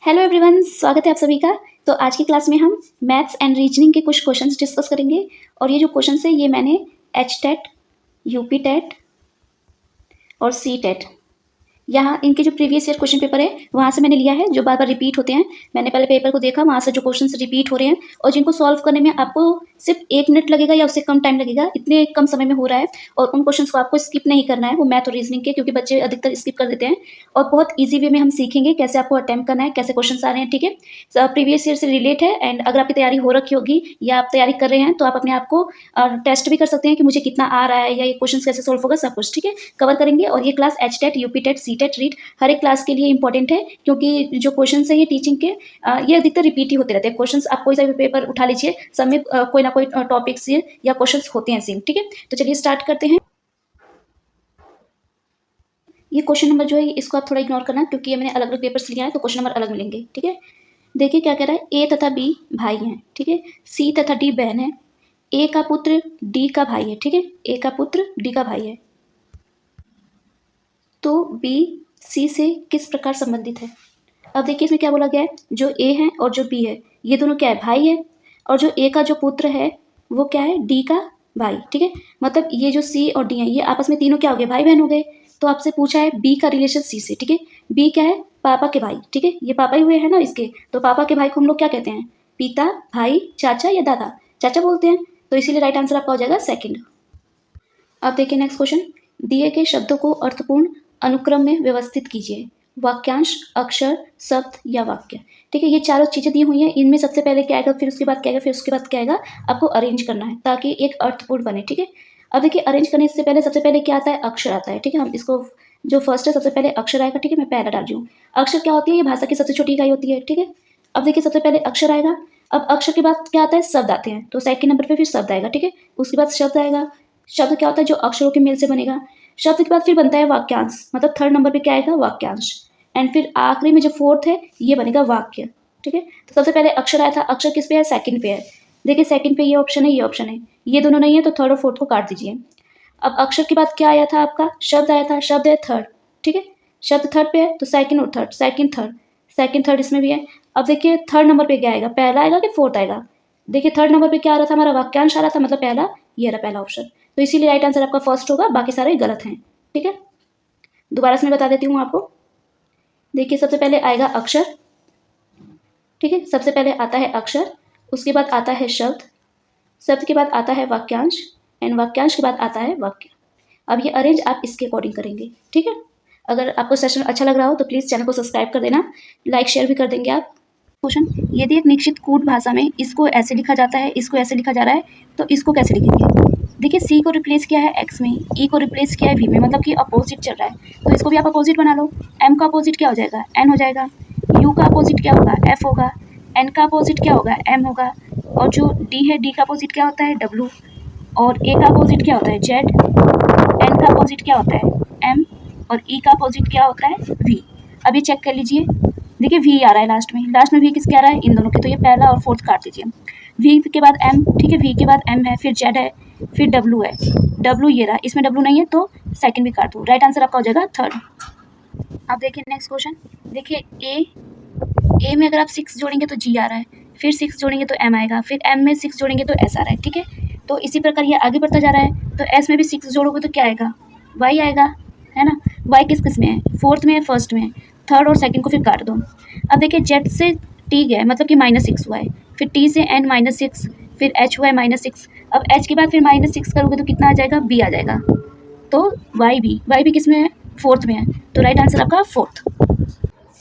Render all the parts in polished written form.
Hello everyone, स्वागत है आप सभी का। तो आज की क्लास में हम मैथ्स एंड रीजनिंग के कुछ क्वेश्चंस डिस्कस करेंगे। और ये जो क्वेश्चंस है ये मैंने एच टेट, यूपी टेट और सी टेट, यहाँ इनके जो प्रीवियस ईयर क्वेश्चन पेपर है वहाँ से मैंने लिया है, जो बार बार रिपीट होते हैं। मैंने पहले पेपर को देखा, वहाँ से जो क्वेश्चंस रिपीट हो रहे हैं और जिनको सॉल्व करने में आपको सिर्फ 1 मिनट लगेगा या उससे कम टाइम लगेगा, इतने कम समय में हो रहा है। और उन क्वेश्चंस को आपको स्किप नहीं करना है, वो मैथ और रीजनिंग के, क्योंकि बच्चे अधिकतर स्किप कर देते हैं। और बहुत ईजी वे में हम सीखेंगे कैसे आपको अटैम्प्ट करना है, कैसे क्वेश्चन आ रहे हैं। ठीक है, प्रीवियस ईयर से रिलेट है। एंड अगर आपकी तैयारी हो रखी होगी या आप तैयारी कर रहे हैं तो आप अपने आप को टेस्ट भी कर सकते हैं कि मुझे कितना आ रहा है या ये क्वेश्चन कैसे सॉल्व होगा, सब कुछ ठीक है कवर करेंगे। और ये class H TET, UP TET, C TET, REET हर एक क्लास के लिए इंपॉर्टेंट है, क्योंकि जो क्वेश्चंस है ये टीचिंग के ये अधिकतर रिपीट ही होते रहते हैं। क्वेश्चंस आप कोई सा भी पेपर उठा लीजिए, सब में कोई ना कोई टॉपिक्स या क्वेश्चंस होते हैं सेम। ठीक है, तो चलिए स्टार्ट करते हैं। ये क्वेश्चन नंबर जो है इसको आप थोड़ा इग्नोर करना, क्योंकि ये मैंने अलग अलग पेपर्स लिया है तो क्वेश्चन नंबर अलग मिलेंगे। ठीक है, देखिए क्या कह रहा है। ए तथा बी भाई हैं, ठीक है। सी तथा डी बहन है। ए का पुत्र डी का भाई है, ठीक है। ए का पुत्र डी का भाई है, तो बी सी से किस प्रकार संबंधित है। अब देखिए इसमें क्या बोला गया है, जो ए है और जो बी है ये दोनों क्या है, भाई है। और जो ए का जो पुत्र है वो क्या है, डी का भाई। ठीक है, मतलब ये जो सी और डी है ये आपस में तीनों क्या हो गए, भाई बहन हो गए। तो आपसे पूछा है बी का रिलेशन सी से। ठीक है, बी क्या है, पापा के भाई। ठीक है, ये पापा ही हुए हैं ना इसके, तो पापा के भाई को हम लोग क्या कहते हैं, पिता, भाई, चाचा या दादा, चाचा बोलते हैं। तो इसीलिए राइट आंसर आपका हो जाएगा सेकंड। अब देखिए नेक्स्ट क्वेश्चन। दिए गए शब्दों को अर्थपूर्ण अनुक्रम में व्यवस्थित कीजिए। वाक्यांश, अक्षर, शब्द या वाक्य। ठीक है, ये चारों चीज़ें दी हुई हैं। इनमें सबसे पहले क्या आएगा, फिर उसके बाद क्या आएगा, फिर उसके बाद क्या आएगा, आपको अरेंज करना है ताकि एक अर्थपूर्ण बने। ठीक है, अब देखिए अरेंज करने से पहले सबसे पहले क्या आता है, अक्षर आता है। ठीक है, हम इसको जो फर्स्ट है सबसे पहले अक्षर आएगा। ठीक है, मैं पहला डाल रही हूँ। अक्षर क्या होती है, ये भाषा की सबसे छोटी इकाई होती है। ठीक है, अब देखिए सबसे पहले अक्षर आएगा। अब अक्षर के बाद क्या आता है, शब्द आते हैं, तो सेकंड नंबर पे फिर शब्द आएगा। ठीक है, उसके बाद शब्द आएगा। शब्द क्या होता है, जो अक्षरों के मेल से बनेगा। शब्द के बाद फिर बनता है वाक्यांश, मतलब थर्ड नंबर पे क्या आएगा, वाक्यांश। एंड फिर आखिरी में जो फोर्थ है ये बनेगा वाक्य। ठीक है, तो सबसे पहले अक्षर आया था, अक्षर किस पे है, सेकंड पे है। देखिए सेकंड पे ये ऑप्शन है, ये ऑप्शन है, ये दोनों नहीं है तो थर्ड और फोर्थ को काट दीजिए। अब अक्षर के बाद क्या आया था आपका, शब्द आया था, शब्द है थर्ड। ठीक है, शब्द थर्ड पे है तो सेकंड और third, second third, second third इसमें भी है। अब देखिए थर्ड नंबर पे क्या आएगा, पहला आएगा कि फोर्थ आएगा। देखिए थर्ड नंबर पे क्या आ रहा था, हमारा वाक्यांश आ रहा था, मतलब पहला, ये रहा पहला ऑप्शन। तो इसीलिए राइट आंसर आपका फर्स्ट होगा, बाकी सारे गलत हैं। ठीक है, दोबारा से मैं बता देती हूँ आपको। देखिए सबसे पहले आएगा अक्षर। ठीक है, सबसे पहले आता है अक्षर, उसके बाद आता है शब्द, शब्द के बाद आता है वाक्यांश, एंड वाक्यांश के बाद आता है वाक्य। अब ये अरेंज आप इसके अकॉर्डिंग करेंगे। ठीक है, अगर आपको सेशन अच्छा लग रहा हो तो प्लीज़ चैनल को सब्सक्राइब कर देना, लाइक शेयर भी कर देंगे आप। क्वेश्चन, यदि एक निश्चित कूट भाषा में इसको ऐसे लिखा जाता है, इसको ऐसे लिखा जा रहा है, तो इसको कैसे लिखेंगे। देखिए सी को रिप्लेस किया है एक्स में, ई को रिप्लेस किया है वी में, मतलब कि अपोजिट चल रहा है, तो इसको भी आप अपोजिट बना लो। एम का अपोजिट क्या हो जाएगा, एन हो जाएगा। यू का अपोजिट क्या होगा, एफ होगा। एन का अपोजिट क्या होगा, एम होगा। और जो डी है, डी का अपोजिट क्या होता है, डब्लू। और ए का अपोजिट क्या होता है, जेड। एन का अपोजिट क्या होता है, एम। और ई का अपोजिट क्या होता है, वी। अब ये चेक कर लीजिए, देखिए वी आ रहा है लास्ट में, लास्ट में वी किसके आ रहा है, इन दोनों के, तो ये पहला और फोर्थ काट दीजिए। वी के बाद एम, ठीक है, वी के बाद एम है, फिर जेड है, फिर डब्लू है। डब्लू ये रहा, इसमें डब्लू नहीं है तो सेकंड भी काट दो, राइट आंसर आपका हो जाएगा थर्ड। अब देखिए नेक्स्ट क्वेश्चन। देखिए ए में अगर आप 6 जोड़ेंगे तो जी आ रहा है, फिर 6 जोड़ेंगे तो एम आएगा, फिर एम में 6 जोड़ेंगे तो एस आ रहा है। ठीक है, तो इसी प्रकार ये आगे बढ़ता जा रहा है, तो एस में भी 6 जोड़ोगे तो क्या आएगा, वाई आएगा, है ना। वाई किस में है, फोर्थ में है, फर्स्ट में है, थर्ड और सेकंड को फिर काट दो। अब देखिए जेड से टी गया है, मतलब कि -6 हुआ है, फिर टी से एन -6, फिर एच हुआ है -6। अब एच के बाद फिर -6 करोगे तो कितना आ जाएगा, बी आ जाएगा। तो वाई भी किस में है, फोर्थ में है, तो राइट आंसर आपका फोर्थ।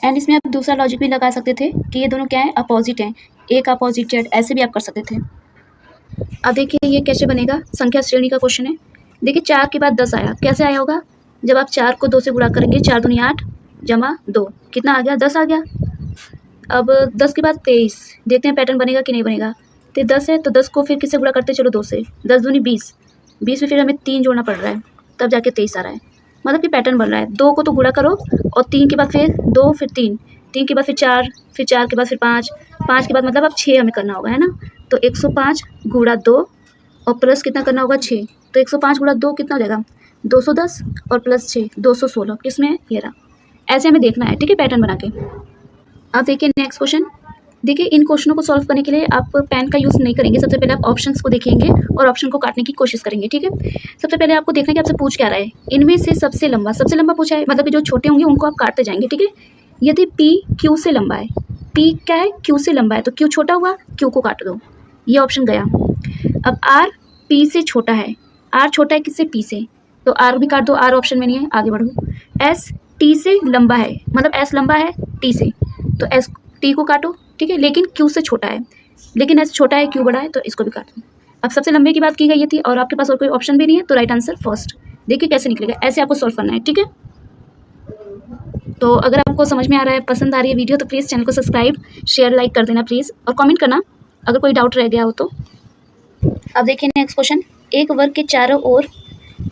एंड इसमें आप दूसरा लॉजिक भी लगा सकते थे कि ये दोनों क्या है, अपोजिट हैं, ए का अपोजिट जेड, ऐसे भी आप कर सकते थे। अब देखिए ये कैसे बनेगा, संख्या श्रेणी का क्वेश्चन है। देखिए 4 के बाद 10 आया, कैसे आया होगा, जब आप 4 को 2 से गुणा करेंगे, 4 दूनी 8 जमा 2, कितना आ गया, 10 आ गया। अब 10 के बाद 23, देखते हैं पैटर्न बनेगा कि नहीं बनेगा। तो 10 है तो 10 को फिर किससे गुणा करते, चलो 2 से, 10 दूनी 20, 20 में फिर हमें 3 जोड़ना पड़ रहा है, तब जाके 23 आ रहा है, मतलब कि पैटर्न बन रहा है। 2 को तो गुणा करो, और 3 के बाद फिर 2, फिर 3, 3 के बाद फिर 4, फिर 4 के बाद फिर 5, 5 के बाद मतलब अब 6 हमें करना होगा, है ना। तो 105 गुणा 2 और प्लस कितना करना होगा, 6, तो 105 गुणा 2 कितना हो जाएगा, 210 और प्लस 6 216, किस में है, ये रहा। ऐसे हमें देखना है, ठीक है, पैटर्न बना के। अब देखिए नेक्स्ट क्वेश्चन। देखिए इन क्वेश्चनों को सॉल्व करने के लिए आप पेन का यूज़ नहीं करेंगे। सबसे पहले आप ऑप्शंस को देखेंगे और ऑप्शन को काटने की कोशिश करेंगे, ठीक है। सबसे पहले आपको देखना है कि आपसे पूछ क्या रहा है। इनमें से सबसे लंबा पूछा है, मतलब कि जो छोटे होंगे उनको आप काटते जाएंगे, ठीक है। यदि P Q से लंबा है, P क्या है, Q से लंबा है, तो Q छोटा हुआ, Q को काट दो, ये ऑप्शन गया। अब R P से छोटा है, R छोटा है किससे, P से, तो R भी काट दो, R ऑप्शन में नहीं है, आगे बढ़ो। S T से लंबा है, मतलब S लंबा है T से, तो S T को काटो, ठीक है, लेकिन Q से छोटा है, लेकिन S छोटा है Q बड़ा है, तो इसको भी काट दो। अब सबसे लंबे की बात की गई थी और आपके पास और कोई ऑप्शन भी नहीं है, तो राइट आंसर फर्स्ट। देखिए कैसे निकलेगा, ऐसे आपको सॉल्व करना है, ठीक है। तो अगर आपको समझ में आ रहा है, पसंद आ रही है वीडियो, तो प्लीज़ चैनल को सब्सक्राइब, शेयर, लाइक कर देना प्लीज़, और कमेंट करना अगर कोई डाउट रह गया हो तो। अब देखिए नेक्स्ट क्वेश्चन। एक वर्ग के चारों ओर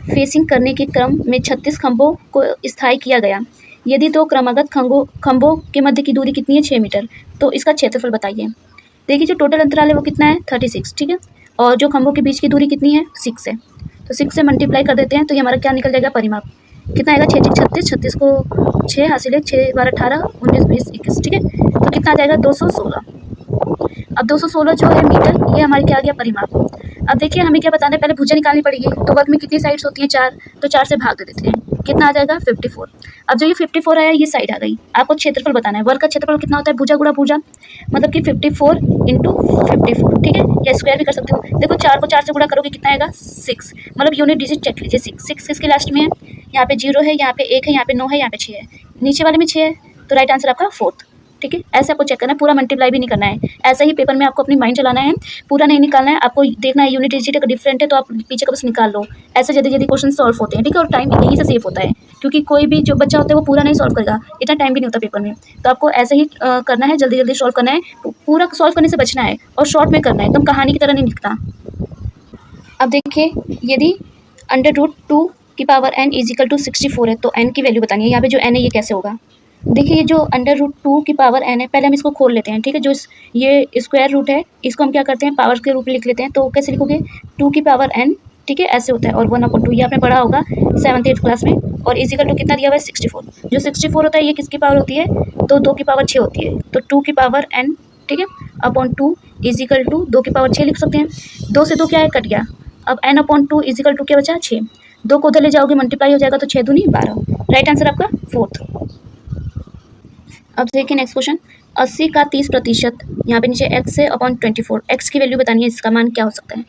फेसिंग करने के क्रम में 36 खंभों को स्थायी किया गया। यदि दो क्रमागत खंभों के मध्य की दूरी कितनी है, 6 मीटर, तो इसका क्षेत्रफल बताइए। देखिए जो टोटल अंतराल है वो कितना है, 36, ठीक है, और जो खंभों के बीच की दूरी कितनी है, 6 है, तो 6 से मल्टीप्लाई कर देते हैं, तो ये हमारा क्या निकल जाएगा, परिमाप कितना आएगा, 6 36, 36 को 6 हासिल है, 6 12 18 19 20 21, ठीक है, तो कितना आ जाएगा, 216। अब 216 जो है मीटर, ये हमारे क्या आ गया, परिमाप। अब देखिए हमें क्या बताना है, पहले भुजा निकालनी पड़ेगी, तो वर्ग में कितनी साइड्स होती हैं, 4, तो 4 से भाग दे देते हैं, कितना आ जाएगा, 54। अब जो ये 54 आया, ये साइड आ गई, आपको क्षेत्रफल बताना है। वर्ग का क्षेत्रफल कितना होता है, भुजा गुणा भुजा, मतलब कि 54 इंटू 54, ठीक है, या स्क्वायर भी कर सकते हो। देखो 4 को 4 से गुणा करोगे कितना आएगा, 6, मतलब यूनिट डिजिट चेक लीजिए, 6 किसके लास्ट में है, यहाँ पे 0 है, यहाँ पे 1 है, यहाँ पे 9 है, यहाँ पे 6 है, नीचे वाले में 6 है, तो राइट आंसर आपका 4th, ठीक है। ऐसे आपको चेक करना है, पूरा मल्टीप्लाई भी नहीं करना है, ऐसा ही पेपर में आपको अपनी माइंड चलाना है, पूरा नहीं निकालना है। आपको देखना है यूनिट डिजिट अगर डिफरेंट है तो आप पीछे का बस निकाल लो, ऐसे जल्दी जल्दी क्वेश्चन सॉल्व होते हैं, ठीक है, और टाइम यहीं से सेव होता है, क्योंकि कोई भी जो बच्चा होता है वो पूरा नहीं सॉल्व करेगा, इतना टाइम भी नहीं होता पेपर में, तो आपको ऐसे ही करना है, जल्दी जल्दी सॉल्व करना है, पूरा सॉल्व करने से बचना है, और शॉर्ट में करना है, एकदम कहानी की तरह नहीं लिखता। अब देखिए यदि √2 की पावर n इजिकल टू 64 है, तो n की वैल्यू बतानी है। यहाँ पे जो n है ये कैसे होगा, देखिए ये जो √2 की पावर n है, पहले हम इसको खोल लेते हैं, ठीक है, जो ये स्क्वायर रूट है, इसको हम क्या करते हैं, पावर के रूप में लिख लेते हैं, तो कैसे लिखोगे, 2 की पावर n, ठीक है, ऐसे होता है, और 1/2, ये आपने पढ़ा होगा 7th 8th क्लास में, और इजिकल टू कितना दिया हुआ है, 64। जो 64 होता है ये किसकी पावर होती है, तो 2 की पावर 6 होती है, तो 2 की पावर n, ठीक है, अपॉन 2 इजिकल टू 2 की पावर 6 लिख सकते हैं। 2 से 2 क्या है, कट गया, अब n/2 इजिकल टू क्या बचा, 6, 2 को उधर ले जाओगे मल्टीप्लाई हो जाएगा, तो 6 दूनी 12, राइट आंसर आपका 4th। अब देखिए नेक्स्ट क्वेश्चन। 80 का 30%, यहाँ पे नीचे x है अपॉन 24, x की वैल्यू बतानी है, इसका मान क्या हो सकता है।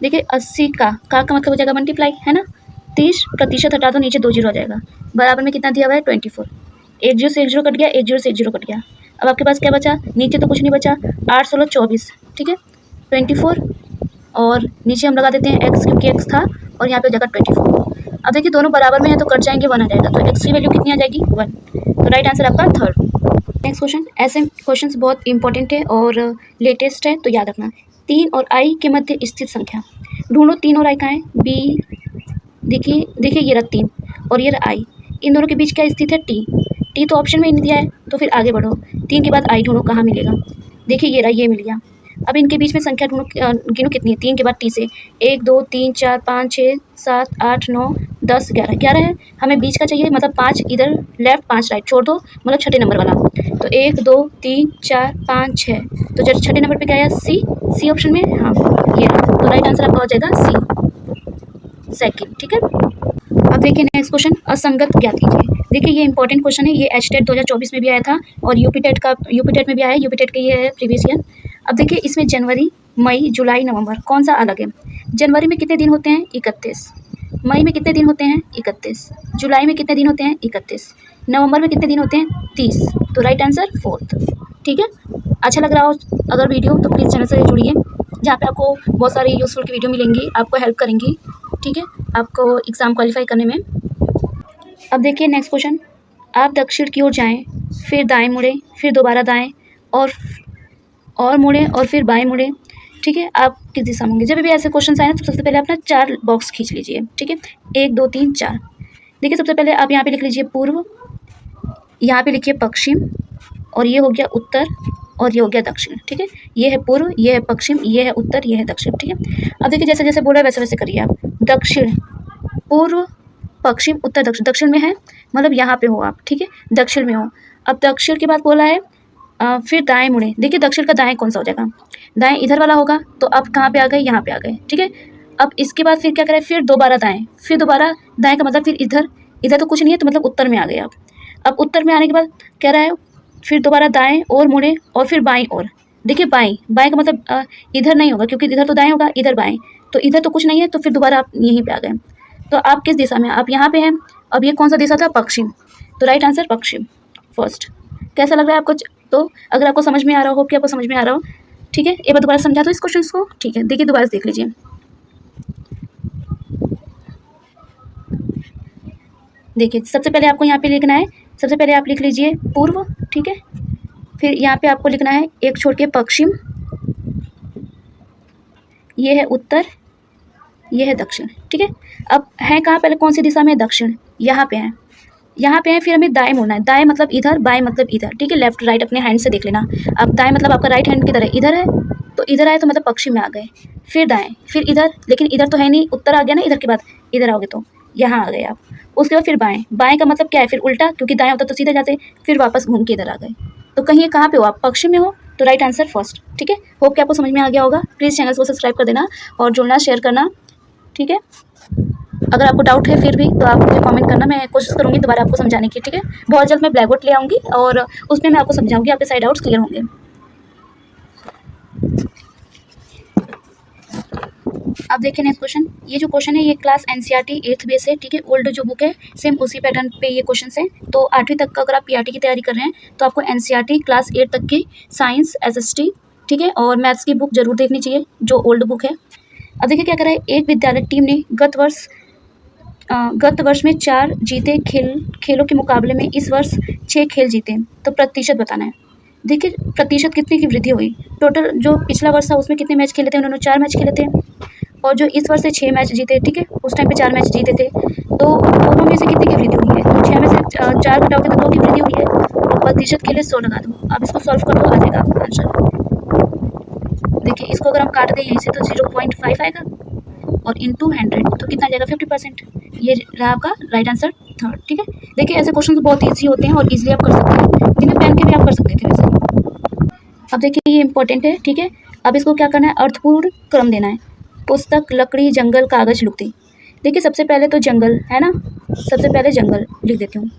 देखिए 80 का मतलब हो जाएगा मल्टीप्लाई, है ना, 30% हटा दो, नीचे 2 जीरो आ जाएगा, बराबर में कितना दिया हुआ है, 24, 1 0 से 1 0 कट गया, 1 0 से 1 0 कट गया, अब आपके पास क्या बचा, नीचे तो कुछ नहीं बचा, 8 16 24, ठीक है, 24, और नीचे हम लगा देते हैं x, क्योंकि x था, और यहाँ पे हो जाएगा 24। अब देखिए दोनों बराबर में है तो कट जाएंगे, 1 आ जाएगा, तो x की वैल्यू कितनी आ जाएगी, 1, तो राइट आंसर आपका 3rd। Next question. ऐसे क्वेश्चंस बहुत इंपॉर्टेंट है और लेटेस्ट है, तो याद रखना। 3 और i के मध्य स्थित संख्या ढूंढो, 3 और i कहाँ है, b, देखिए ये रहा 3 और ये रहा i, इन दोनों के बीच क्या स्थित है, t तो ऑप्शन में ही नहीं दिया है, तो फिर आगे बढ़ो, 3 के बाद i ढूंढो, कहाँ मिलेगा, देखिए ये रहा, ये मिल गया। अब इनके बीच में संख्या ढूंढो, गिनो कितनी है, 3 के बाद t से, 1 2 3 4 5 6 7 8 9 10 11, 11 है, हमें बीच का चाहिए, मतलब 5 इधर लेफ्ट 5 राइट छोड़ दो, मतलब छठे नंबर वाला, तो 1 2 3 4 5 6, तो जब छठे नंबर पे क्या आया, सी ऑप्शन में, हाँ ये रहा, तो राइट आंसर आपका हो जाएगा सी, सेकंड, ठीक है। अब देखिए नेक्स्ट क्वेश्चन। असंगत ज्ञात कीजिए। देखिए ये इंपॉर्टेंट क्वेश्चन है, ये HTET 2024 में भी आया था, और यूपीटेट में भी आया है, यूपीटेट का ये है प्रीवियस ईयर। अब देखिए इसमें जनवरी, मई, जुलाई, नवंबर कौन सा अलग है। जनवरी में कितने दिन होते हैं, 31, मई में कितने दिन होते हैं, 31, जुलाई में कितने दिन होते हैं, 31, नवंबर में कितने दिन होते हैं, 30, तो राइट आंसर 4th, ठीक है। अच्छा लग रहा हो अगर वीडियो, तो प्लीज़ चैनल से जुड़िए, जहाँ पे आपको बहुत सारी यूज़फुल की वीडियो मिलेंगी, आपको हेल्प करेंगी, ठीक है, आपको एग्ज़ाम क्वालिफाई करने में। अब देखिए नेक्स्ट क्वेश्चन। आप दक्षिण की ओर जाएं, फिर दाएं मुड़ें, फिर दोबारा दाएं, और मुड़ें, और फिर बाएं मुड़ें, ठीक है, आप किस दिशा में होंगे। जब भी ऐसे क्वेश्चन आए ना, तो सबसे पहले अपना 4 बॉक्स खींच लीजिए, ठीक है, 1 2 3 4। देखिए सबसे पहले आप यहाँ पे लिख लीजिए पूर्व, यहाँ पे लिखिए पश्चिम, और ये हो गया उत्तर, और ये हो गया दक्षिण, ठीक है, ये है पूर्व, ये है पश्चिम, ये है उत्तर, ये है दक्षिण, ठीक है। अब देखिए जैसे जैसे बोला है वैसे वैसे करिए आप। दक्षिण, पूर्व, पश्चिम, उत्तर, दक्षिण, दक्षिण में है मतलब यहाँ पे हो आप, ठीक है, दक्षिण में हो। अब दक्षिण के बाद बोला है फिर दाएं मुड़े, देखिए दक्षिण का दाएं कौन सा हो जाएगा, दाएं इधर वाला होगा, तो अब कहाँ पे आ गए, यहाँ पे आ गए, ठीक है। अब इसके बाद फिर क्या करें, फिर दोबारा दाएं, फिर दोबारा दाएं का मतलब फिर इधर, इधर तो कुछ नहीं है तो मतलब उत्तर में आ गए आप। अब उत्तर में आने के बाद कह रहा है फिर दोबारा दाएं और मुड़े और फिर बाएं और, देखिए बाएं, बाएं का मतलब इधर नहीं होगा क्योंकि इधर तो दाएं होगा, इधर बाएं, तो इधर तो कुछ नहीं है, तो फिर दोबारा आप यहीं पे आ गए। तो आप किस दिशा में, आप यहाँ पे हैं। अब ये कौन सा दिशा था, पश्चिम, तो राइट आंसर पश्चिम फर्स्ट। कैसा लग रहा है आपको, तो अगर आपको समझ में आ रहा हो कि आपको समझ में आ रहा हो, ठीक है। एक बार दोबारा समझा दो इस क्वेश्चन को, ठीक है, देखिए दोबारा देख लीजिए। देखिए सबसे पहले आपको यहाँ पे लिखना है, सबसे पहले आप लिख लीजिए पूर्व, ठीक है। फिर यहाँ पे आपको लिखना है एक छोड़ के पश्चिम, ये है उत्तर, ये है दक्षिण, ठीक है। अब है कहाँ, पहले कौन सी दिशा में, दक्षिण, यहाँ पे है, यहाँ पे है। फिर हमें दाएं मुड़ना है, दाएं मतलब इधर, बाएं मतलब इधर, ठीक है। लेफ्ट राइट अपने हैंड से देख लेना। अब दाएं मतलब आपका राइट हैंड किधर है, इधर है, तो इधर आए तो मतलब पश्चिम में आ गए। फिर दाएं, फिर इधर, लेकिन इधर तो है नहीं, उत्तर आ गया ना, इधर के बाद इधर आओगे तो यहाँ आ गए आप। उसके बाद फिर बाएं, बाएं का मतलब क्या है, फिर उल्टा, क्योंकि दाएं होता तो सीधे जाते, फिर वापस घूम के इधर आ गए। तो कहीं कहाँ पे हो आप, पश्चिम में हो, तो राइट आंसर फर्स्ट, ठीक है। होप कि आपको समझ में आ गया होगा। प्लीज़ चैनल को सब्सक्राइब कर देना और जुड़ना, शेयर करना, ठीक है। अगर आपको डाउट है फिर भी तो आप मुझे कमेंट करना, मैं कोशिश करूँगी दोबारा आपको समझाने की, ठीक है। बहुत जल्द मैं ब्लैक बोर्ड ले आऊँगी और उसमें मैं आपको समझाऊँगी, आपके सारे डाउट्स क्लियर होंगे। अब देखिए नेक्स्ट क्वेश्चन, ये जो क्वेश्चन है ये क्लास एनसीईआरटी 8th बेस है, ठीक है। ओल्ड जो बुक है सेम उसी पैटर्न पे ये क्वेश्चन है। तो 8वीं तक का अगर आप पीआरटी की तैयारी कर रहे हैं तो आपको एनसीईआरटी क्लास 8 तक की साइंस, एसएसटी, ठीक है, और मैथ्स की बुक जरूर देखनी चाहिए जो ओल्ड बुक है। अब देखिए क्या कर रहा है, एक विद्यालय टीम ने गत वर्ष में 4 जीते खेलों के मुकाबले में इस वर्ष 6 खेल जीते, तो प्रतिशत बताना है। देखिए प्रतिशत कितने की वृद्धि हुई, टोटल जो पिछला वर्ष था उसमें कितने मैच खेले थे, उन्होंने 4 मैच खेले थे, और जो इस वर्ष से 6 मैच जीते, ठीक है, उस टाइम पे 4 मैच जीते थे, तो दोनों में से कितने की वृद्धि हुई है, तो 6 में से 4 घटाओगे तो 2 की वृद्धि हुई है, तो प्रतिशत के लिए 100 लगा दो। अब इसको सॉल्व कर दो, आ जाएगा आपका आंसर। देखिए इसको अगर हम काट दें यहीं से तो 0.5 आएगा, और इंटू 100 तो कितना आ जाएगा, 50%। ये रहा आपका राइट आंसर थर्ड, ठीक है। देखिए ऐसे क्वेश्चन बहुत ईजी होते हैं और ईजिली आप कर सकते हैं, बिना पेन के भी आप कर सकते थे वैसे। अब देखिए ये इंपॉर्टेंट है, ठीक है। अब इसको क्या करना है, अर्थपूर्ण क्रम देना है। पुस्तक, लकड़ी, जंगल, कागज, लुगदी। देखिए सबसे पहले तो जंगल है ना, सबसे पहले जंगल लिख देती हूँ।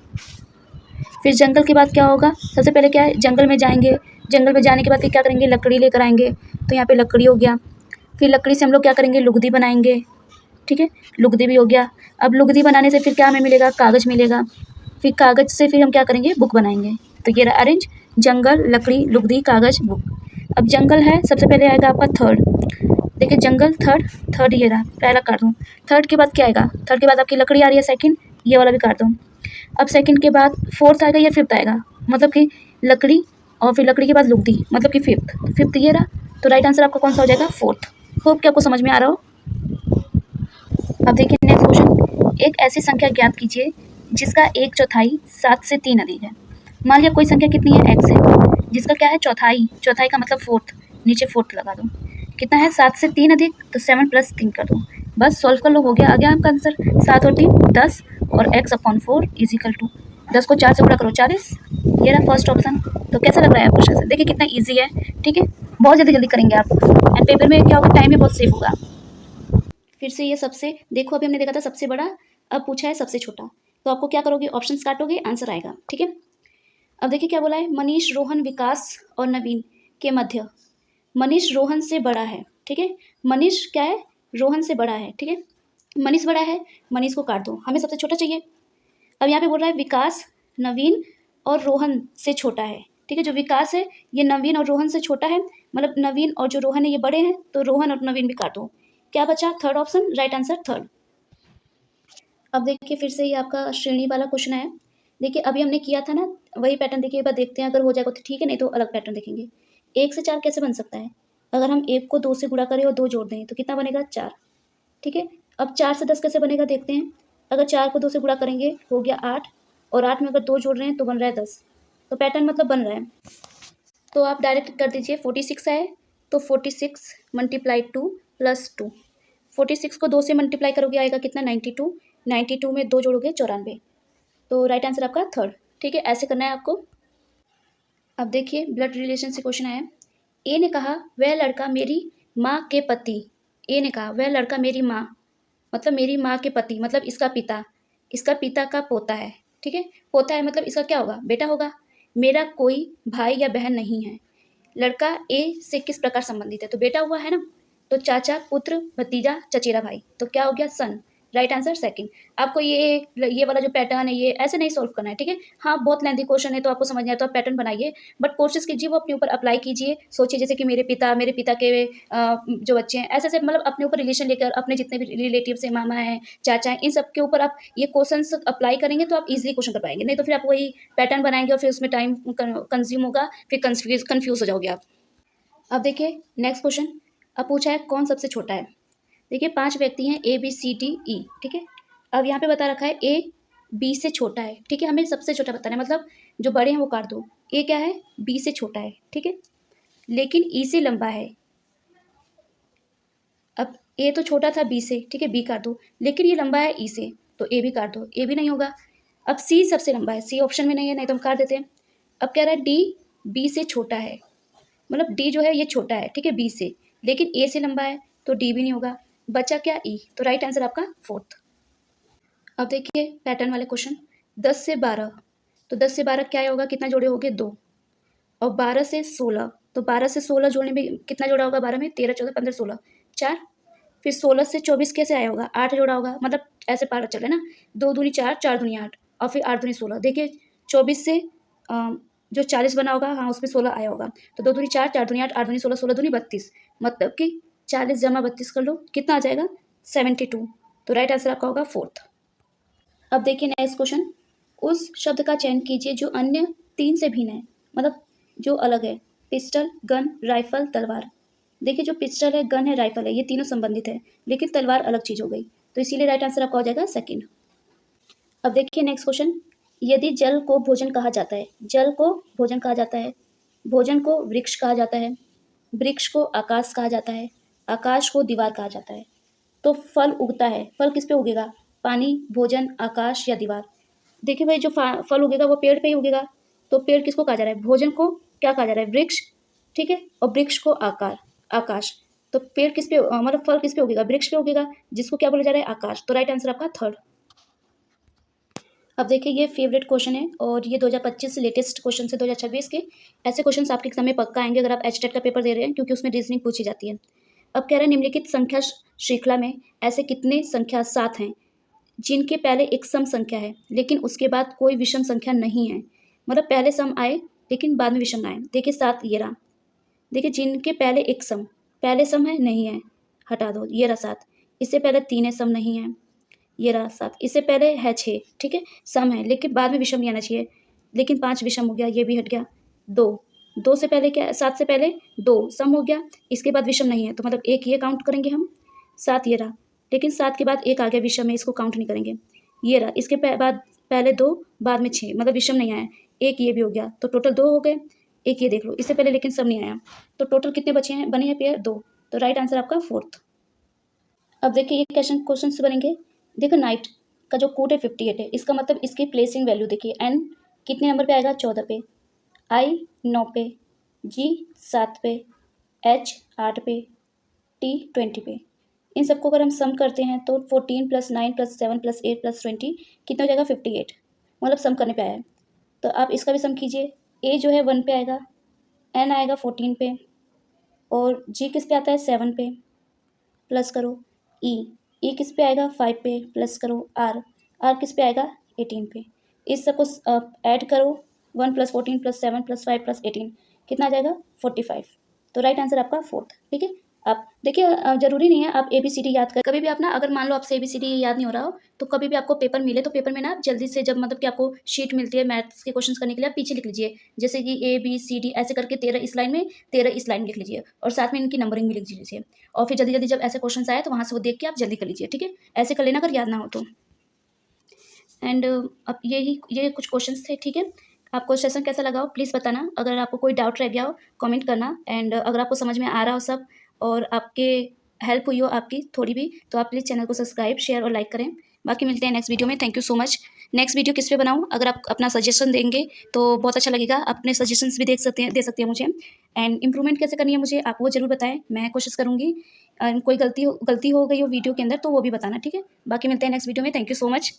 फिर जंगल के बाद क्या होगा, सबसे पहले क्या है, जंगल में जाएंगे, जंगल में जाने के बाद फिर क्या करेंगे, लकड़ी लेकर आएंगे, तो यहाँ पे लकड़ी हो गया। फिर लकड़ी से हम लोग क्या करेंगे, लुगदी बनाएंगे, ठीक है, लुगदी भी हो गया। अब लुगदी बनाने से फिर क्या हमें मिलेगा, कागज़ मिलेगा। फिर कागज़ से फिर हम क्या करेंगे, बुक बनाएंगे। तो ये रहा अरेंज, जंगल, लकड़ी, लुगदी, कागज़, बुक। अब जंगल है, सबसे पहले आएगा आपका थर्ड। देखिए जंगल थर्ड, थर्ड ये रहा, पहला काट दूँ। थर्ड के बाद क्या आएगा, थर्ड के बाद आपकी लकड़ी आ रही है सेकंड, ये वाला भी काट दूँ। अब सेकंड के बाद फोर्थ आएगा या फिफ्थ आएगा, मतलब कि लकड़ी, और फिर लकड़ी के बाद लुगदी, मतलब कि फिफ्थ, फिफ्थ ये रहा। तो राइट आंसर आपका कौन सा हो जाएगा, फोर्थ। होप कि आपको समझ में आ रहा हो। अब देखिए नेक्स्ट क्वेश्चन, एक ऐसी संख्या ज्ञात कीजिए जिसका 1/4 7 से 3 अधिक है। मान लिया कोई संख्या कितनी है, x है, जिसका क्या है, चौथाई, चौथाई का मतलब फोर्थ, नीचे फोर्थ लगा दो। कितना है, 7 से 3 अधिक, तो 7 + 3 कर दो, बस सॉल्व कर लो, हो गया, आ गया आपका आंसर। 7 और 3 10, और x/4 = 10 को 4 से गुणा करो 40, ये रहा फर्स्ट ऑप्शन। तो कैसा लग रहा है आपको क्वेश्चन, देखिए कितना ईजी है, ठीक है, बहुत जल्दी जल्दी करेंगे आप, एंड पेपर में क्या होगा, टाइम भी बहुत सेफ होगा। फिर से ये सबसे, देखो अभी हमने देखा था सबसे बड़ा, अब पूछा है सबसे छोटा, तो आपको क्या करोगे, ऑप्शंस काटोगे, आंसर आएगा, ठीक है। अब देखिए क्या बोला है, मनीष, रोहन, विकास और नवीन के मध्य मनीष रोहन से बड़ा है, ठीक है। मनीष क्या है, रोहन से बड़ा है, ठीक है। मनीष बड़ा है, मनीष को काट दो, हमें सबसे छोटा चाहिए। अब यहाँ पे बोल रहा है विकास, नवीन और रोहन से छोटा है, ठीक है। जो विकास है ये नवीन और रोहन से छोटा है, मतलब नवीन और जो रोहन है ये बड़े हैं, तो रोहन और नवीन भी काटो। क्या बचा, third option, right answer third. अब देखिए फिर से ये आपका श्रेणी वाला क्वेश्चन है। देखिए अभी हमने किया था ना वही पैटर्न, देखिए एक बार देखते हैं, अगर हो जाएगा तो ठीक है, नहीं तो अलग पैटर्न देखेंगे। 1 से 4 कैसे बन सकता है, अगर हम 1 को 2 से गुणा करें और 2 जोड़ दें तो कितना बनेगा, 4, ठीक है। अब 4 से 10 कैसे बनेगा देखते हैं, अगर 4 को 2 से गुणा करेंगे हो गया 8, और 8 में अगर 2 जोड़ रहे हैं तो बन रहा है 10, तो पैटर्न मतलब बन रहा है। तो आप डायरेक्ट कर दीजिए, 46 है तो 46 × 2 + 2, 46 को 2 से मल्टीप्लाई करोगे आएगा कितना, 92, 92 में 2 जोड़ोगे 94, तो राइट आंसर आपका थर्ड, ठीक है। ऐसे करना है आपको। अब देखिए ब्लड रिलेशन से क्वेश्चन आया। ए ने कहा वह लड़का मेरी माँ के पति, ए ने कहा वह लड़का मेरी माँ, मतलब मेरी माँ के पति, मतलब इसका पिता का पोता है। ठीक है, पोता है मतलब इसका क्या होगा, बेटा होगा। मेरा कोई भाई या बहन नहीं है। लड़का ए से किस प्रकार संबंधित है, तो बेटा हुआ है ना, तो चाचा, पुत्र, भतीजा, चचेरा भाई, तो क्या हो गया, सन। Right answer second. आपको ये वाला जो पैटर्न है ये ऐसे नहीं सॉल्व करना है, ठीक है। हाँ, बहुत लेंथी क्वेश्चन है तो आपको समझ नहीं आया तो आप पैटर्न बनाइए, बट कोशिश कीजिए वो अपने ऊपर अप्लाई कीजिए। सोचिए जैसे कि मेरे पिता के जो बच्चे हैं, ऐसे ऐसे मतलब अपने ऊपर रिलेशन लेकर, अपने जितने भी रिलेटिव है, मामा हैं, चाचा हैं, इन सब के ऊपर आप ये क्वेश्चन अप्लाई करेंगे तो आप इजिली क्वेश्चन कर पाएंगे। नहीं तो फिर आप वही पैटर्न बनाएंगे और फिर उसमें टाइम कंज्यूम होगा, फिर कंफ्यूज हो जाओगे आप। अब देखिए नेक्स्ट क्वेश्चन। अब पूछा है कौन सबसे छोटा है। देखिए 5 व्यक्ति हैं A B C D E, ठीक है। अब यहाँ पे बता रखा है ए बी से छोटा है, ठीक है। हमें सबसे छोटा बताना है, मतलब जो बड़े हैं वो काट दो। ए क्या है, बी से छोटा है, ठीक है, लेकिन ई से लंबा है। अब ए तो छोटा था बी से, ठीक है, बी काट दो, लेकिन ये लंबा है ई से, तो ए भी काट दो, ए भी नहीं होगा। अब सी सबसे लंबा है, सी ऑप्शन में नहीं है, नहीं तो हम काट देते हैं। अब कह रहा है डी बी से छोटा है, मतलब डी जो है ये छोटा है, ठीक है, बी से, लेकिन ए से लंबा है, तो डी भी नहीं होगा। बचा क्या, ई, तो राइट आंसर आपका फोर्थ। अब देखिए पैटर्न वाले क्वेश्चन। 10 से 12, तो 10 से 12 क्या होगा, कितना जोड़े होंगे, 2। और 12 से 16, तो 12 से 16 जोड़ने में कितना जोड़ा होगा, 12 में 13 14 15 16, 4। फिर 16 से 24 कैसे आया होगा, 8 जोड़ा होगा, मतलब ऐसे पारा चल रहा है ना, 2 दूनी 4, 4 दूनी 8, और फिर 8 दूनी 16। देखिए 24 से जो 40 बना होगा, हाँ उसमें 16 आया होगा, तो 2 दूनी 4, 4 दूनी 8, 8 दूनी 16, 16 दूनी 32, मतलब कि 40 जमा 32 कर लो, कितना आ जाएगा, 72। तो राइट आंसर आपका होगा फोर्थ। अब देखिए नेक्स्ट क्वेश्चन। उस शब्द का चयन कीजिए जो अन्य 3 से भिन्न है, मतलब जो अलग है। पिस्टल, गन, राइफल, तलवार। देखिए जो पिस्टल है, गन है, राइफल है, ये तीनों संबंधित है, लेकिन तलवार अलग चीज हो गई, तो इसीलिए राइट आंसर आपका हो जाएगा सेकंड। अब देखिए नेक्स्ट क्वेश्चन। यदि जल को भोजन कहा जाता है, जल को भोजन कहा जाता है, भोजन को वृक्ष कहा जाता है, वृक्ष को आकाश कहा जाता है, आकाश को दीवार कहा जाता है, तो फल उगता है, फल किस पे उगेगा, पानी, भोजन, आकाश या दीवार। देखिए भाई जो फल उगेगा वो पेड़ पे ही उगेगा, तो पेड़ किसको कहा जा रहा है, भोजन को क्या कहा जा रहा है, वृक्ष, ठीक है, और वृक्ष को आकाश। तो पेड़ किस पे मतलब फल किस पे उगेगा, वृक्ष पे उगेगा, जिसको क्या बोला जा रहा है, आकाश। तो राइट आंसर आपका थर्ड। अब देखिए ये फेवरेट क्वेश्चन है और ये 2025 से लेटेस्ट क्वेश्चन है, 2026 के। ऐसे क्वेश्चन आपके एग्जाम में पक्का आएंगे अगर आप एचटेट का पेपर दे रहे हैं, क्योंकि उसमें रीजनिंग पूछी जाती है। अब कह रहे हैं निम्नलिखित संख्या श्रृंखला में ऐसे कितने संख्या 7 हैं जिनके पहले एक सम संख्या है लेकिन उसके बाद कोई विषम संख्या नहीं है, मतलब पहले सम आए लेकिन बाद में विषम ना आए। देखिए 7 ये रहा, देखिए जिनके पहले एक सम, पहले सम है नहीं है, हटा दो, ये रहा 7। इससे पहले 3 है, सम नहीं है, ये रहा 7। इससे पहले है 6, ठीक है, सम है लेकिन बाद में विषम नहीं आना चाहिए, लेकिन 5 विषम हो गया, ये भी हट गया। 2 से पहले क्या, 7 से पहले 2 सम हो गया, इसके बाद विषम नहीं है, तो मतलब 1 ये काउंट करेंगे हम, 7 ये रहा, लेकिन 7 के बाद 1 आ गया विषम है, इसको काउंट नहीं करेंगे। ये रहा, इसके बाद पहले 2 बाद में 6, मतलब विषम नहीं आया, 1 ये भी हो गया, तो टोटल 2 हो गए। 1 ये देख लो, इससे पहले लेकिन सम नहीं आया, तो टोटल कितने बचे हैं, बने हैं पेयर 2, तो राइट आंसर आपका फोर्थ। अब देखिए ये क्वेश्चन से बनेंगे। देखो नाइट का जो कोड है 58 है, इसका मतलब इसकी प्लेसिंग वैल्यू देखिए, एन कितने नंबर पे आएगा, 14 पे, आई 9 पे, जी 7 पे, एच 8 पे, टी 20 पे। इन सबको अगर हम सम करते हैं तो 14 + 9 + 7 + 8 + 20 कितना हो जाएगा, 58, मतलब सम करने पे आया है। तो आप इसका भी सम कीजिए। ए जो है 1 पे आएगा, एन आएगा 14 पे, और जी किस पे आता है, 7 पे, प्लस करो ई किस पे आएगा, 5 पे, प्लस करो आर किस पे आएगा, 18 पे। इस सबको ऐड करो, 1 + 14 + 7 + 5 + 18 कितना आ जाएगा, 45। तो राइट आंसर आपका फोर्थ, ठीक है। आप देखिए जरूरी नहीं है आप ABCD याद कर, कभी भी आप ना, अगर मान लो आपसे ABCD याद नहीं हो रहा हो तो कभी भी आपको पेपर मिले तो पेपर में ना आप जल्दी से, जब मतलब कि आपको शीट मिलती है मैथ्स के क्वेश्चंस करने के लिए, आप पीछे लिख लीजिए, जैसे कि ABCD ऐसे करके 13 इस लाइन में, 13 इस लाइन में लिख लीजिए, और साथ में इनकी नंबरिंग भी लिख लीजिए, और फिर जल्दी जल्दी जब ऐसे क्वेश्चन आए तो वहाँ से वो देख के आप जल्दी कर लीजिए, ठीक है। ऐसे कर लेना अगर याद ना हो तो। एंड अब ये कुछ क्वेश्चन थे, ठीक है। आपको सेशन कैसा लगा हो प्लीज़ बताना, अगर आपको कोई डाउट रह गया हो कमेंट करना, एंड अगर आपको समझ में आ रहा हो सब और आपके हेल्प हुई हो आपकी थोड़ी भी, तो आप प्लीज़ चैनल को सब्सक्राइब, शेयर और लाइक करें। बाकी मिलते हैं नेक्स्ट वीडियो में। Thank you so much. Next video किस पे बनाऊँ, अगर आप अपना सजेशन देंगे तो बहुत अच्छा लगेगा। अपने सजेशंस भी दे सकते हैं मुझे। एंड इम्प्रूवमेंट कैसे करनी है मुझे आप वो ज़रूर बताएँ, मैं कोशिश करूँगी। कोई गलती हो गई हो वीडियो के अंदर तो वो भी बताना, ठीक है? बाकी मिलते हैं नेक्स्ट वीडियो में। Thank you so much.